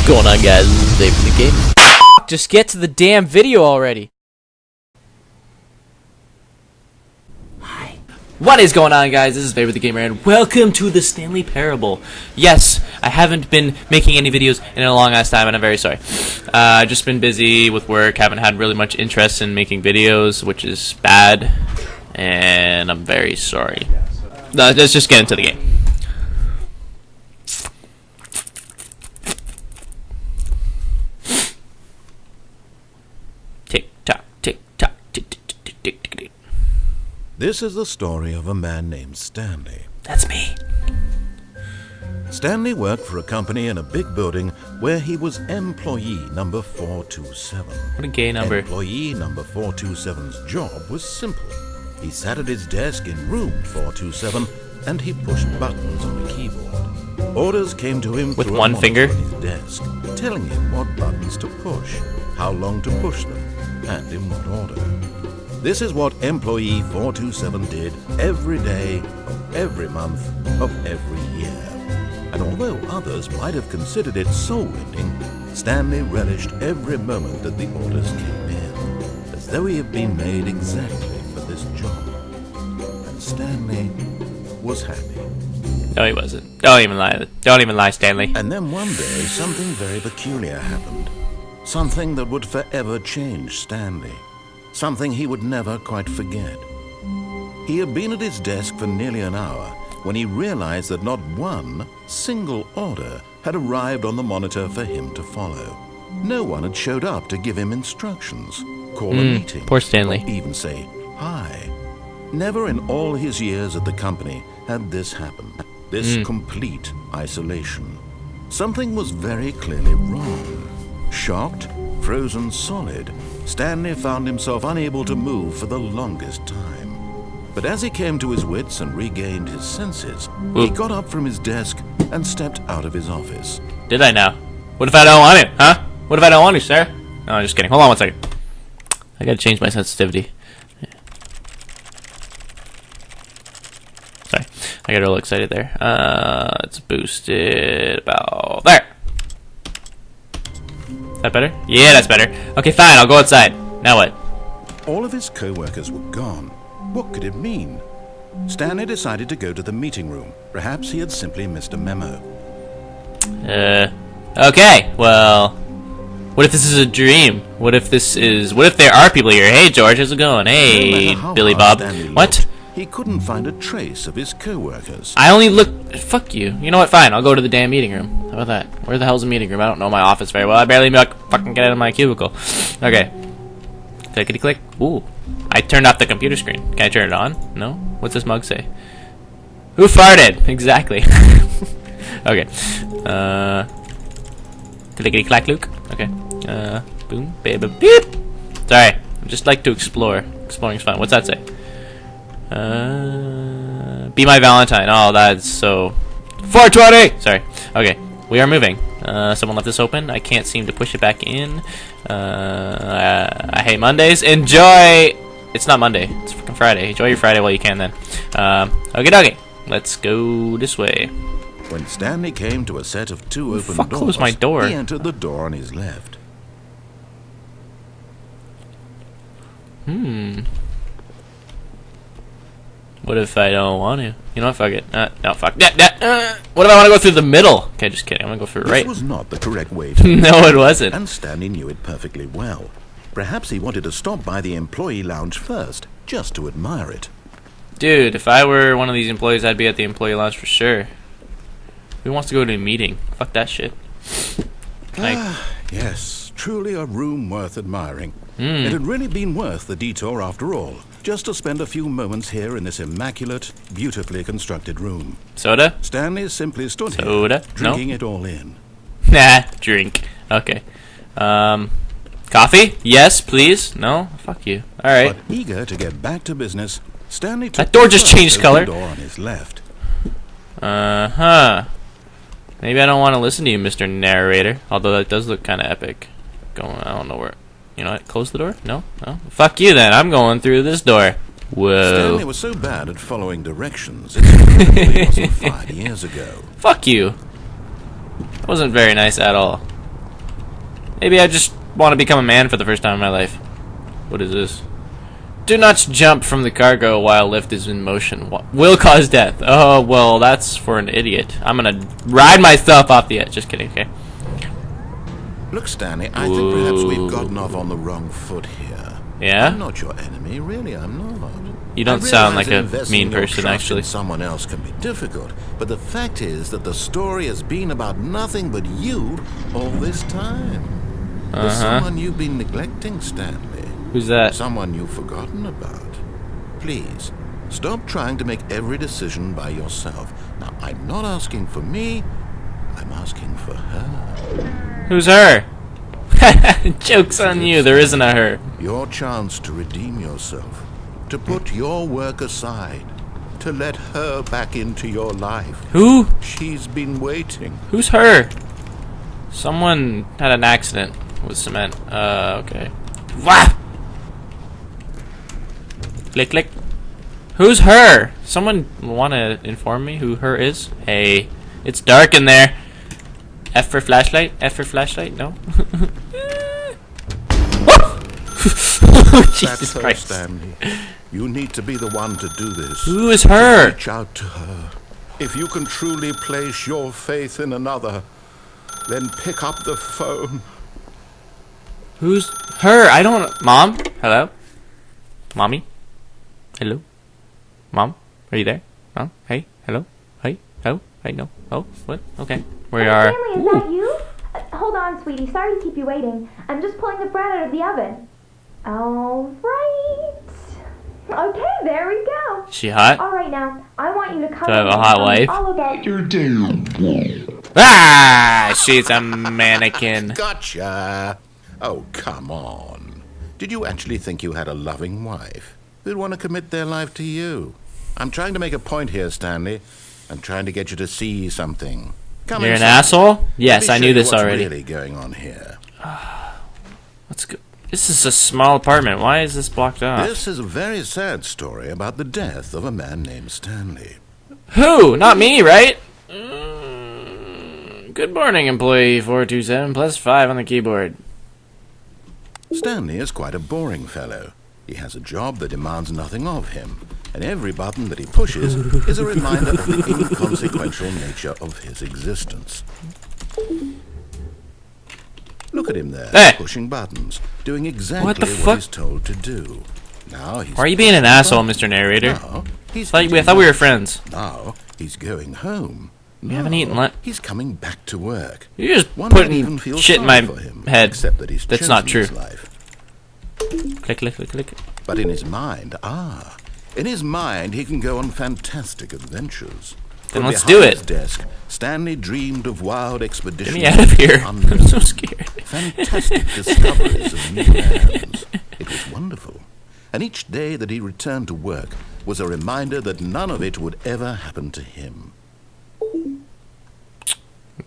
going on, guys? This is VaporTheGamer. Just get to the damn video already. Hi. What is going on, guys? This is VaporTheGamer, and welcome to the Stanley Parable. Yes, I haven't been making any videos in a long ass time, and I'm very sorry. I've just been busy with work, haven't had really much interest in making videos, which is bad, and I'm very sorry. Let's just get into the game. This is the story of a man named Stanley. That's me. Stanley worked for a company in a big building where he was employee number 427. What a gay number. Employee number 427's job was simple. He sat at his desk in room 427 and he pushed buttons on the keyboard. Orders came to him with through one a finger on his desk, telling him what buttons to push, how long to push them, and in what order. This is what employee 427 did every day of every month of every year. And although others might have considered it soul-rending, Stanley relished every moment that the orders came in, as though he had been made exactly for this job. And Stanley was happy. No, he wasn't. Don't even lie. Don't even lie, Stanley. And then one day, something very peculiar happened. Something that would forever change Stanley. Something he would never quite forget. He had been at his desk for nearly an hour when he realized that not one single order had arrived on the monitor for him to follow. No one had showed up to give him instructions, call a meeting, poor Stanley, or even say hi. Never in all his years at the company had this happened. This complete isolation. Something was very clearly wrong. Shocked, frozen solid, Stanley found himself unable to move for the longest time. But as he came to his wits and regained his senses, he got up from his desk and stepped out of his office. Did I now? What if I don't want it, huh? What if I don't want to, sir? No, I'm just kidding. Hold on one second. I gotta change my sensitivity. Sorry, I got a little excited there. Let's boost it about there. Is that better? Yeah, that's better. Okay, fine, I'll go outside. Now what? All of his co-workers were gone. What could it mean? Stanley decided to go to the meeting room. Perhaps he had simply missed a memo. Okay, well, what if this is a dream? What if there are people here? Hey, George, how's it going? Hey, Billy Bob. What? He couldn't find a trace of his co-workers. I only looked. Fuck you. You know what? Fine. I'll go to the damn meeting room. How about that? Where the hell's the meeting room? I don't know my office very well. I barely fucking get out of my cubicle. Okay. Clickety click. Ooh. I turned off the computer screen. Can I turn it on? No? What's this mug say? Who farted? Exactly. Okay. Clickety clack Luke. Okay. Boom. Baby. Beep. Sorry. I just like to explore. Exploring's fun. What's that say? Be my Valentine. Oh, that's so 420. Sorry. Okay, we are moving. Someone left this open. I can't seem to push it back in. I hate Mondays. Enjoy. It's not Monday. It's fucking Friday. Enjoy your Friday while you can. Then. Okay, doggy. Let's go this way. When Stanley came to a set of two open Fuck, doors, close my door. He entered the door on his left. What if I don't want to? You know what? Fuck it. No, fuck. What if I want to go through the middle? Okay, just kidding. I'm gonna go through right. This was not the correct way to No, it wasn't. And Stanley knew it perfectly well. Perhaps he wanted to stop by the employee lounge first, just to admire it. Dude, if I were one of these employees, I'd be at the employee lounge for sure. Who wants to go to a meeting? Fuck that shit. Yes, truly a room worth admiring. It had really been worth the detour after all, just to spend a few moments here in this immaculate, beautifully constructed room. Soda? Stanley simply stood Soda? here, drinking it all in. Nah, drink. Okay. Coffee? Yes, please. No? Fuck you. Alright. But eager to get back to business, Stanley took That door just changed the color. door on his left. Maybe I don't want to listen to you, Mr. Narrator. Although that does look kind of epic. I don't know where. You know what? Close the door? No? No? Fuck you then. I'm going through this door. Whoa. Stanley was so bad at following directions, it probably wasn't 5 years ago. Fuck you. That wasn't very nice at all. Maybe I just want to become a man for the first time in my life. What is this? Do not jump from the cargo while lift is in motion. Will cause death. Oh, well, that's for an idiot. I'm gonna ride myself off the edge. Just kidding, okay. Look, Stanley, I think perhaps we've gotten off on the wrong foot here. Yeah? I'm not your enemy, really, I'm not. You don't sound like a mean person, actually. Someone else can be difficult, but the fact is that the story has been about nothing but you all this time. There's someone you've been neglecting, Stanley. Who's that? Someone you've forgotten about. Please, stop trying to make every decision by yourself. Now, I'm not asking for me, I'm asking for her. Who's her? Joke's on you, there isn't a her. Your chance to redeem yourself, to put your work aside, to let her back into your life. Who? She's been waiting. Who's her? Someone had an accident with cement. Okay. Wah! Click, click. Who's her? Someone want to inform me who her is? Hey, it's dark in there. F for flashlight? F for flashlight? No? Jesus Christ. Stanley. You need to be the one to do this. Who is her? Reach out to her. If you can truly place your faith in another, then pick up the phone. Who's her? I don't... Mom? Hello? Mommy? Hello? Mom? Are you there? Mom? Hey? Hello? Hey? Hello? Hey? No? Oh? What? Okay. We are... Stanley, is that you? Hold on, sweetie. Sorry to keep you waiting. I'm just pulling the bread out of the oven. All right. Okay, there we go. She hot? All right, now, I want you to come Do I have a hot wife? all about your Ah! She's a mannequin. Gotcha. Oh, come on. Did you actually think you had a loving wife who'd want to commit their life to you? I'm trying to make a point here, Stanley. I'm trying to get you to see something. Come You're an inside. asshole? Yes, I Let me knew show you this what's already. really going on here? Let's go. This is a small apartment. Why is this blocked off? This is a very sad story about the death of a man named Stanley. Who? Not me, right? Good morning, employee 427 plus 5 on the keyboard. Stanley is quite a boring fellow. He has a job that demands nothing of him, and every button that he pushes is a reminder of the inconsequential nature of his existence. Look at him there, Hey. pushing buttons, doing exactly What the what fuck? he's told to do. Now he's Why are you being an asshole, Mr. Narrator? Now he's I thought we were friends. Now he's going home. We haven't eaten lunch. He's coming back to work. You're just One might even putting feel shit in sorry my for him, head. except that he's That's not chosen true. his life. Click, click, click, click. But in his mind, in his mind, he can go on fantastic adventures. Then From let's do behind it. his desk, Stanley dreamed of wild expeditions. Get me out of here. unknown, I'm so scared. fantastic discoveries of new lands. It was wonderful. And each day that he returned to work was a reminder that none of it would ever happen to him.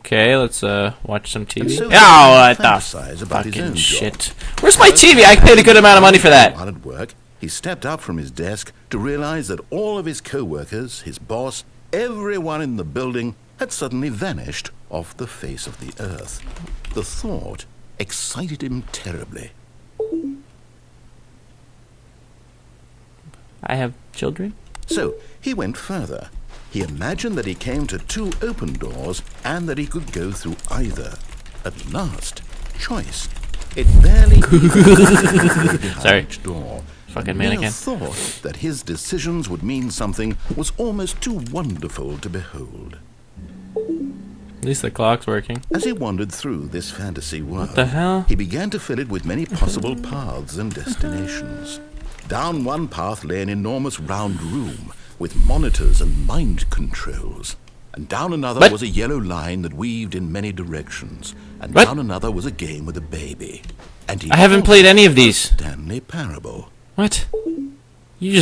Okay, let's watch some And TV. so Oh, he what the fantasized about his fucking own shit. job. Where's my TV? I paid a good amount of money for that. While at work, he stepped up from his desk to realize that all of his co-workers, his boss, everyone in the building had suddenly vanished off the face of the earth. The thought excited him terribly. I have children? So he went further. He imagined that he came to two open doors and that he could go through either. At last, choice. It barely behind Sorry. each door. Fucking The mere mannequin. thought that his decisions would mean something was almost too wonderful to behold. At least the clock's working. As he wandered through this fantasy world, What the hell? he began to fill it with many possible paths and destinations. Down one path lay an enormous round room with monitors and mind controls. And down another What? was a yellow line that weaved in many directions. And What? down another was a game with a baby. And he I haven't called played it any of these. Stanley Parable. What? You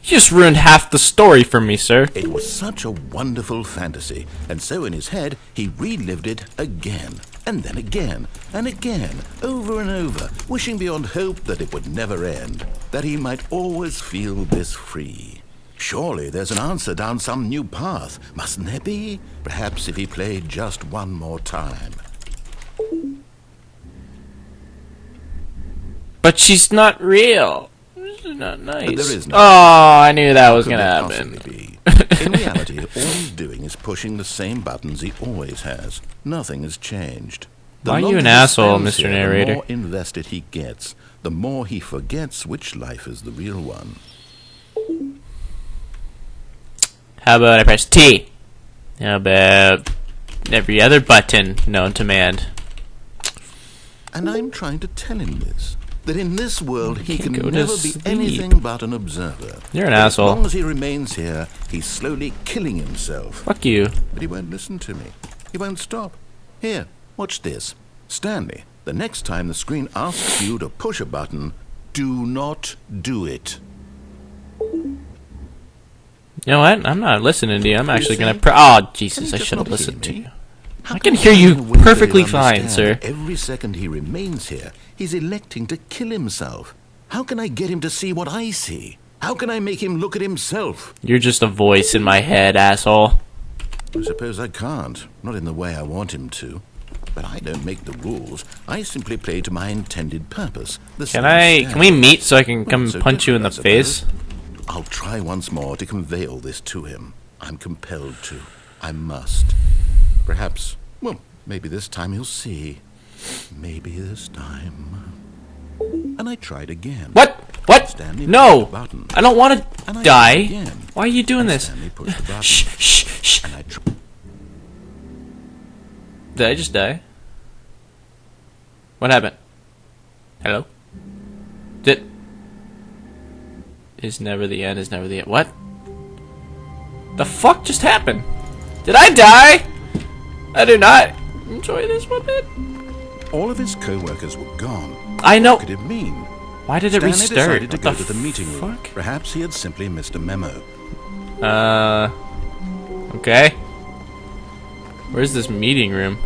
just ruined half the story for me, sir. It was such a wonderful fantasy, and so in his head he relived it again, and then again, and again, over and over, wishing beyond hope that it would never end, that he might always feel this free. Surely there's an answer down some new path, mustn't there be? Perhaps if he played just one more time. But she's not real. She's not nice. But there is no. Oh, I knew that was Could gonna there happen. possibly be? In reality, all he's doing is pushing the same buttons he always has. Nothing has changed. The Why are you longer an he asshole, spends Mr. here, Narrator? The more invested he gets, the more he forgets which life is the real one. How about I press T? How about every other button known to man? And I'm trying to tell him this. That in this world he can go to never be sleep. anything but an observer. You're an But asshole. As long as he remains here, he's slowly killing himself. Fuck you. But he won't listen to me. He won't stop. Here, watch this. Stanley, the next time the screen asks you to push a button, do not do it. You know what? I'm not listening to you. I'm actually see? gonna. Oh, Can Jesus! he I just should have not hear listened to me? you. How I can can hear he you win perfectly that fine, understand sir. Every second he remains here, he's electing to kill himself. How can I get him to see what I see? How can I make him look at himself? You're just a voice in my head, asshole. I suppose I can't. Not in the way I want him to. But I don't make the rules. I simply play to my intended purpose. Can we meet so I can come so punch you in the different, I face? suppose. I'll try once more to convey all this to him. I'm compelled to. I must. Perhaps, well, maybe this time he'll see. Maybe this time. And I tried again. What? What? Stanley No! pushed the button. I don't want And to I die. tried again. Why are you doing And this? Stanley pushed the button. Shh, shh, shh. And I Did I just die? What happened? Hello? Is never the end, is never the end. What? The fuck just happened? Did I die? I do not enjoy this one bit. All of his co-workers were gone. I know. What could it mean? Why did it Stanley restart? decided to What go the to the meeting room. fuck? Perhaps he had simply missed a memo. Okay. Where's this meeting room?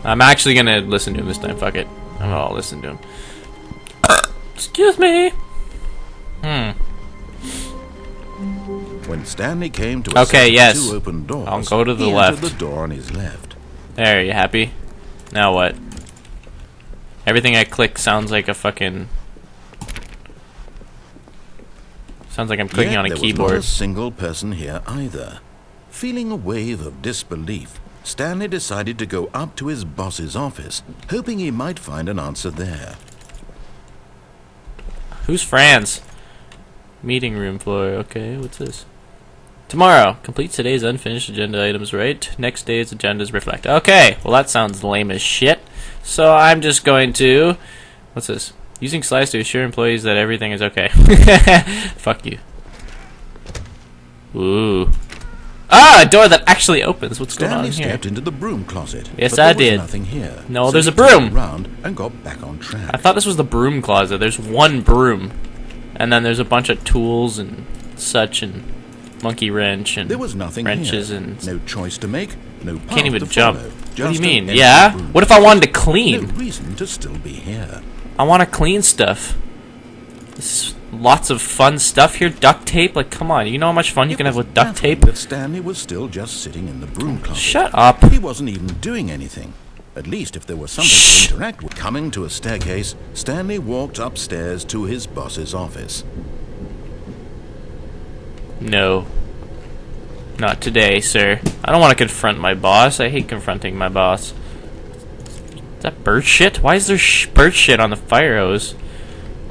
I'm actually gonna listen to him this time. Fuck it. I'm gonna listen to him. Excuse me. When Stanley came to a Okay, set of yes. 2 open doors, I'll go to the he left. entered the door on his left. There, you happy? Now what? Everything I click sounds like a fucking... Sounds like I'm clicking Yet on a there keyboard. was not a single person here either. Feeling a wave of disbelief, Stanley decided to go up to his boss's office, hoping he might find an answer there. Who's Franz? Meeting room floor. Okay, what's this? Tomorrow, complete today's unfinished agenda items right. Next day's agendas reflect. Okay, well that sounds lame as shit. So I'm just going to... What's this? Using slides to assure employees that everything is okay. Fuck you. Ooh. Ah, a door that actually opens. What's going Stanley on here? stepped into the broom closet. Yes, but there I was did. nothing here. No, So there's he a broom. turned around and got back on track. I thought this was the broom closet. There's one broom. And then there's a bunch of tools and such and monkey wrench and There was nothing wrenches here. and... No choice to make, no path Can't even to jump. follow, What do just you mean? an empty Yeah? broom What if I wanted to closet. clean? No reason to still be here. I want to clean stuff. This is lots of fun stuff here. Duct tape? Like, come on. You know how much fun you can have with duct tape? That Stanley was still just sitting in the broom closet. Shut up. He wasn't even doing anything. At least if there was something to interact with. Coming to a staircase, Stanley walked upstairs to his boss's office. No. Not today, sir. I don't want to confront my boss. I hate confronting my boss. Is that bird shit? Why is there bird shit on the fire hose?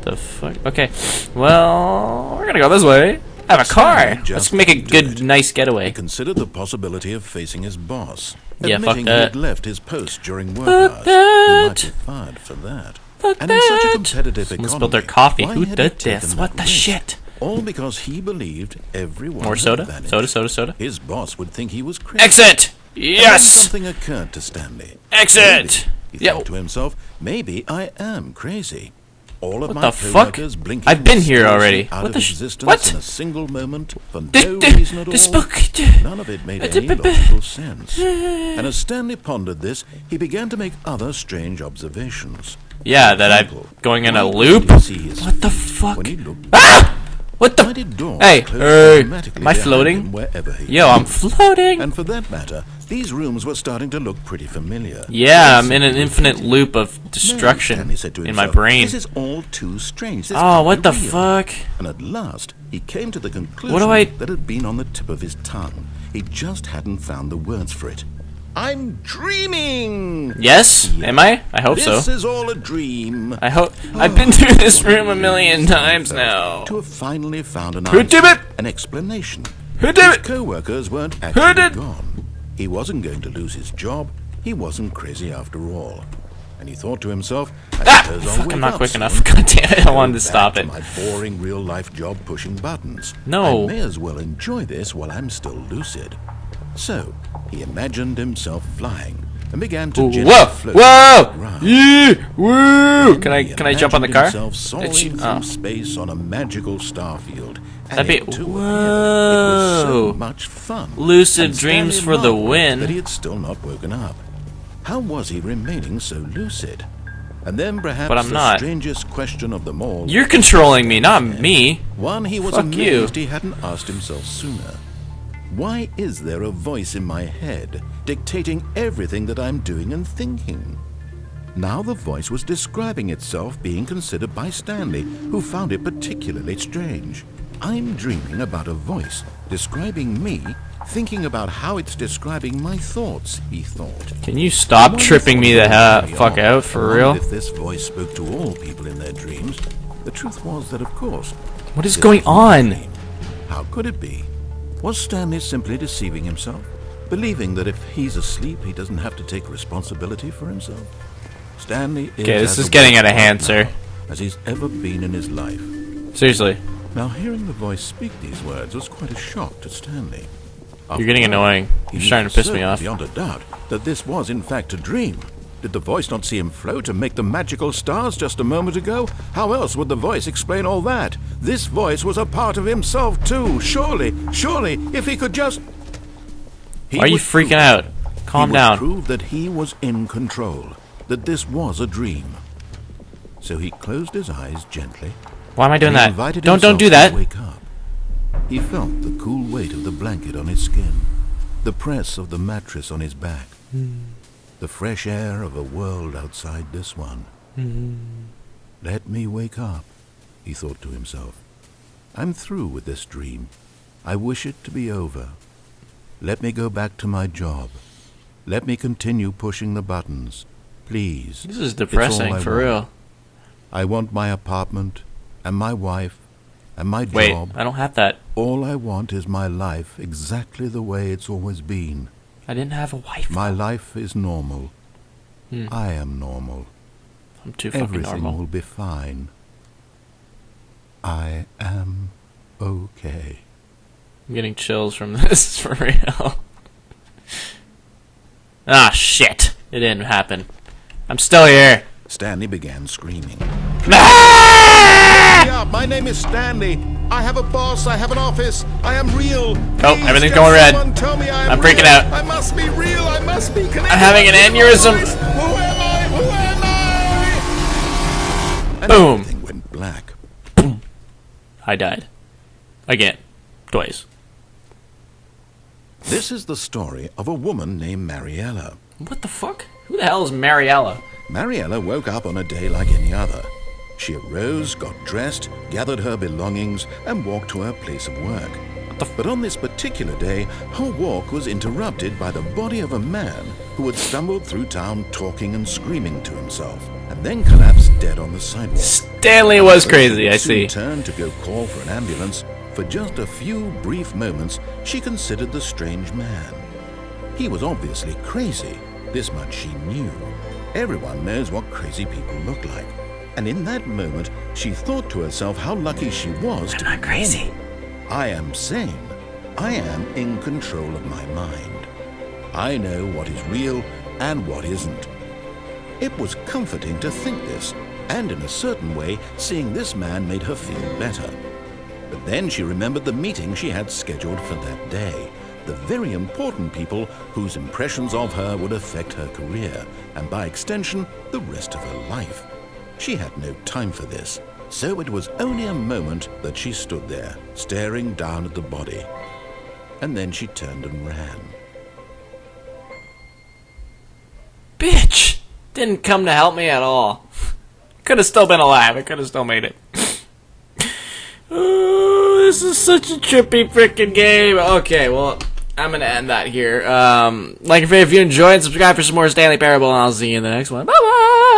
The fuck? Okay. Well, we're gonna go this way. I have a car. Stanley Let's just make a did good, it. nice He getaway. considered the possibility of facing his boss. Yeah, fuck Admitting he that. had left his post during work Fuck hours. that. He might be fired for that. Fuck And in such a that. competitive Someone economy, spilled their coffee. why Who had he did this? taken What that the risk? shit? All because he believed everyone More had soda? vanished. Soda, soda, soda. His boss would think he was crazy. Exit! And then Yes! something occurred to Stanley. Exit! Maybe, he thought to himself, maybe I am crazy. All of What my the fuck? co-workers blinking I've been here already. mysteriously out What of the existence what? in a single moment for no The- reason at this all. book- None of it made any logical sense. And as Stanley pondered this, he began to make other strange observations. Yeah, For that I'm example, going in a why loop? couldn't he see his What the feet fuck? when he looked Ah! What the? Guided doors Hey, closed automatically am I behind floating? him wherever he Yo, I'm went. floating. And for that matter, these rooms were starting to look pretty familiar. Yeah, I'm in an Simply infinite repeating. loop of No, destruction Stanley said to in my himself, brain. This is all too strange. This Oh, can't what be the real." fuck? And at last, he came to the conclusion What do I- that had been on the tip of his tongue. He just hadn't found the words for it. I'm dreaming! Yes? Am I? I hope so. This is all a dream. I hope. I've been through this room a million times now. To have finally found an Who answer, did it? an explanation. Who did His it? co-workers weren't did actually it? gone. He wasn't going to lose his job. He wasn't crazy after all. And he thought to himself, I suppose I'll Fuck, wake I'm not up quick soon. enough. God damn it, I wanted to Go stop back it. to my boring real-life job pushing buttons. No. I may as well enjoy this while I'm still lucid. So, he imagined himself flying and began to gently Whoa! float Whoa! on the ground. Yeah! Woo! Then Can he I jump on the imagined car? himself soaring Did she- through oh. space on a magical star field. And That'd be- it, too, appeared. It was so Whoa. much fun. Lucid And dreams Stanley for the marveled win. that he had still not woken up. How was he remaining so lucid? And then perhaps But I'm the not. strangest question of them all. You're controlling me, not me. One he was Fuck amazed you. he hadn't asked himself sooner. Why is there a voice in my head dictating everything that I'm doing and thinking? Now the voice was describing itself being considered by Stanley, who found it particularly strange. I'm dreaming about a voice describing me, thinking about how it's describing my thoughts, he thought. Can you stop tripping me the fuck out for real? If this voice spoke to all people in their dreams, the truth was that, of course, What is this going was not a on? dream. How could it be? Was Stanley simply deceiving himself, believing that if he's asleep, he doesn't have to take responsibility for himself? Stanley is Okay, this as is awake getting out of right hand, now sir. as he's ever been in his life. Seriously. Now, hearing the voice speak these words was quite a shock to Stanley. You're getting After all, annoying. he You're knew starting to for piss me certain, off. beyond a doubt, that this was in fact a dream. Did the voice not see him float and make the magical stars just a moment ago? How else would the voice explain all that? This voice was a part of himself too. Surely, if he could just... He Why are you would freaking prove- out? Calm he would down. prove that he was in control, that this was a dream. So he closed his eyes gently. Why am I doing and he that? invited Don't himself do to that. Wake up. He felt the cool weight of the blanket on his skin, the press of the mattress on his back, the fresh air of a world outside this one. Let me wake up, he thought to himself. I'm through with this dream. I wish it to be over. Let me go back to my job. Let me continue pushing the buttons. Please. This is It's all depressing, I for want. real. I want my apartment, and my wife, and my Wait, job. I don't have that. All I want is my life exactly the way it's always been. I didn't have a wife. My life is normal. Hmm. I am normal. I'm too fucking Everything normal. will be fine. I am okay. I'm getting chills from this, for real. Ah, shit. It didn't happen. I'm still here. Stanley began screaming. Ah! Yeah, my name is Stanley. I have a boss. I have an office. I am real. Oh, Please, everything's can going red. someone tell me I am I'm freaking real? out. I must be real. I must be connected. I'm having an to my aneurysm. voice. Who am I? Who am I? And Boom. everything went black. I died. Again. Twice. This is the story of a woman named Mariella. What the fuck? Who the hell is Mariella? Mariella woke up on a day like any other. She arose, got dressed, gathered her belongings, and walked to her place of work. But on this particular day, her walk was interrupted by the body of a man who had stumbled through town talking and screaming to himself, and then collapsed dead on the sidewalk. Stanley was crazy, I see. She turned to go call for an ambulance. For just a few brief moments, she considered the strange man. He was obviously crazy. This much she knew. Everyone knows what crazy people look like. And in that moment, she thought to herself how lucky she was to not be crazy. normal. I am sane. I am in control of my mind. I know what is real and what isn't. It was comforting to think this, and in a certain way, seeing this man made her feel better. But then she remembered the meeting she had scheduled for that day. The very important people whose impressions of her would affect her career, and by extension, the rest of her life. She had no time for this. So it was only a moment that she stood there, staring down at the body. And then she turned and ran. Bitch! Didn't come to help me at all. Could have still been alive. I could have still made it. Oh, this is such a trippy freaking game. Okay, well, I'm gonna end that here. Like if you enjoyed, subscribe for some more Stanley Parable, and I'll see you in the next one. Bye bye!